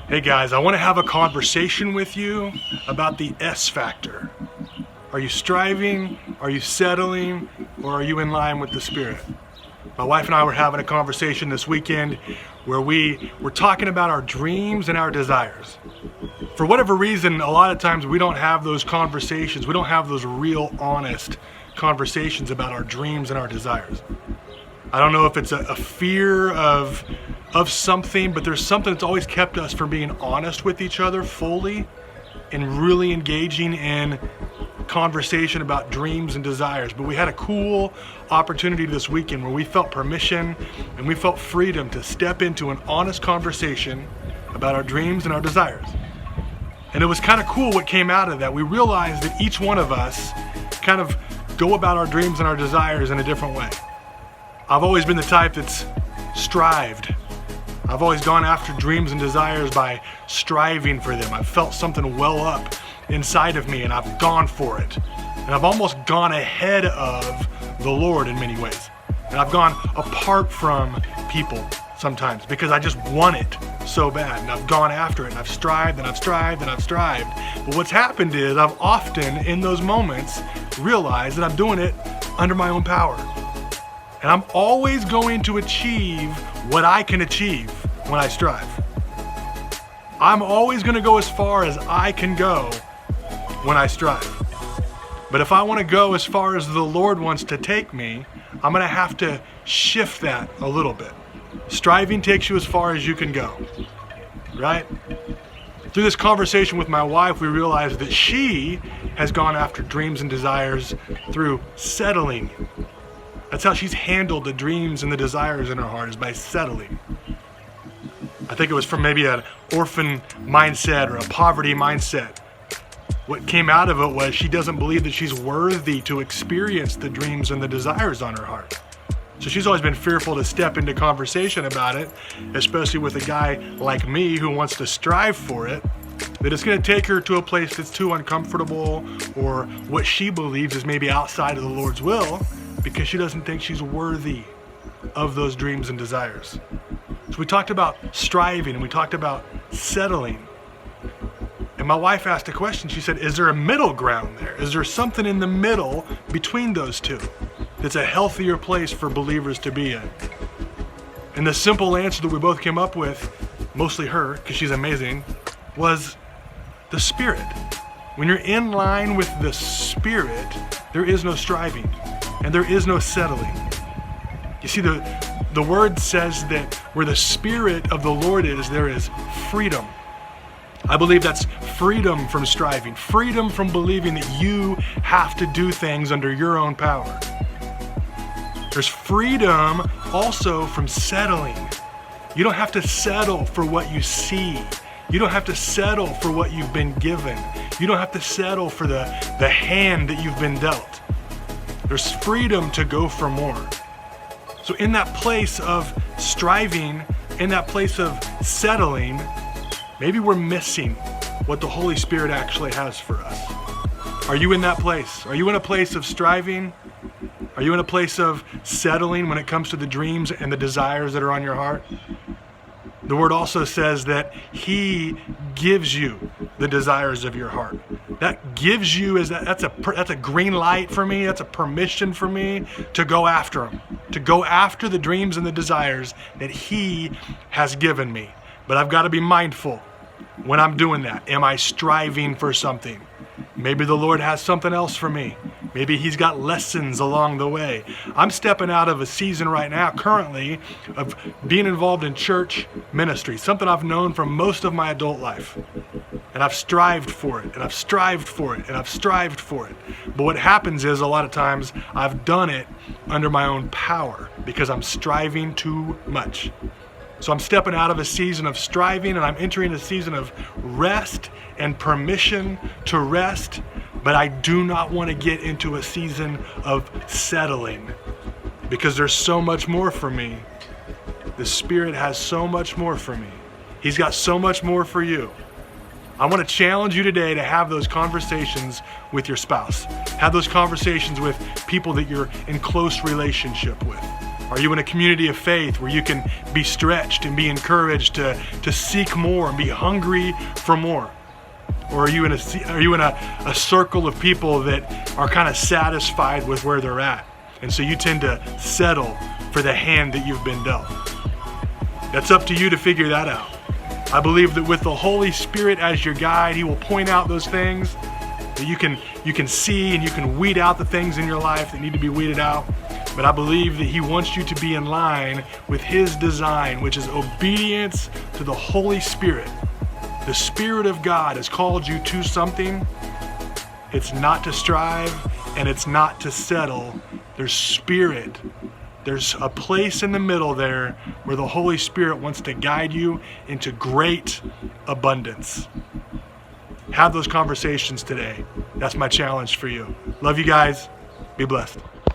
Hey guys, I want to have a conversation with you about the S factor. Are you striving? Are you settling? Or are you in line with the Spirit? My wife and I were having a conversation this weekend where we were talking about our dreams and our desires. For whatever reason, a lot of times we don't have those conversations. We don't have those real, honest conversations about our dreams and our desires. I don't know if it's a fear of something, but there's something that's always kept us from being honest with each other fully and really engaging in conversation about dreams and desires. But we had a cool opportunity this weekend where we felt permission and we felt freedom to step into an honest conversation about our dreams and our desires. And it was kind of cool what came out of that. We realized that each one of us kind of go about our dreams and our desires in a different way. I've always been the type that's strived. I've always gone after dreams and desires by striving for them. I've felt something well up inside of me and I've gone for it. And I've almost gone ahead of the Lord in many ways. And I've gone apart from people sometimes because I just want it so bad. And I've gone after it and I've strived and I've strived and I've strived. But what's happened is I've often in those moments realized that I'm doing it under my own power. And I'm always going to achieve what I can achieve when I strive. I'm always going to go as far as I can go when I strive. But if I want to go as far as the Lord wants to take me, I'm going to have to shift that a little bit. Striving takes you as far as you can go, right? Through this conversation with my wife, we realized that she has gone after dreams and desires through settling. That's how she's handled the dreams and the desires in her heart, is by settling. I think it was from maybe an orphan mindset or a poverty mindset. What came out of it was she doesn't believe that she's worthy to experience the dreams and the desires on her heart. So she's always been fearful to step into conversation about it, especially with a guy like me who wants to strive for it, that it's going to take her to a place that's too uncomfortable or what she believes is maybe outside of the Lord's will, because she doesn't think she's worthy of those dreams and desires. So we talked about striving and we talked about settling. And my wife asked a question. She said, is there a middle ground there? Is there something in the middle between those two that's a healthier place for believers to be in? And the simple answer that we both came up with, mostly her, because she's amazing, was the Spirit. When you're in line with the Spirit, there is no striving. And there is no settling. You see, the word says that where the Spirit of the Lord is, there is freedom. I believe that's freedom from striving, freedom from believing that you have to do things under your own power. There's freedom also from settling. You don't have to settle for what you see. You don't have to settle for what you've been given. You don't have to settle for the hand that you've been dealt. There's freedom to go for more. So in that place of striving, in that place of settling, maybe we're missing what the Holy Spirit actually has for us. Are you in that place? Are you in a place of striving? Are you in a place of settling when it comes to the dreams and the desires that are on your heart? The word also says that He gives you the desires of your heart. That gives you, that's a green light for me. That's a permission for me to go after them, to go after the dreams and the desires that He has given me. But I've got to be mindful when I'm doing that. Am I striving for something? Maybe the Lord has something else for me. Maybe He's got lessons along the way. I'm stepping out of a season right now, currently, of being involved in church ministry, something I've known for most of my adult life. And I've strived for it, and I've strived for it, and I've strived for it. But what happens is a lot of times I've done it under my own power because I'm striving too much. So I'm stepping out of a season of striving and I'm entering a season of rest and permission to rest, but I do not want to get into a season of settling because there's so much more for me. The Spirit has so much more for me. He's got so much more for you. I want to challenge you today to have those conversations with your spouse. Have those conversations with people that you're in close relationship with. Are you in a community of faith where you can be stretched and be encouraged to seek more and be hungry for more? Or are you in a circle of people that are kind of satisfied with where they're at? And so you tend to settle for the hand that you've been dealt. That's up to you to figure that out. I believe that with the Holy Spirit as your guide, He will point out those things that you can see, and you can weed out the things in your life that need to be weeded out. But I believe that He wants you to be in line with His design, which is obedience to the Holy Spirit. The Spirit of God has called you to something. It's not to strive and it's not to settle. There's spirit. There's a place in the middle there where the Holy Spirit wants to guide you into great abundance. Have those conversations today. That's my challenge for you. Love you guys. Be blessed.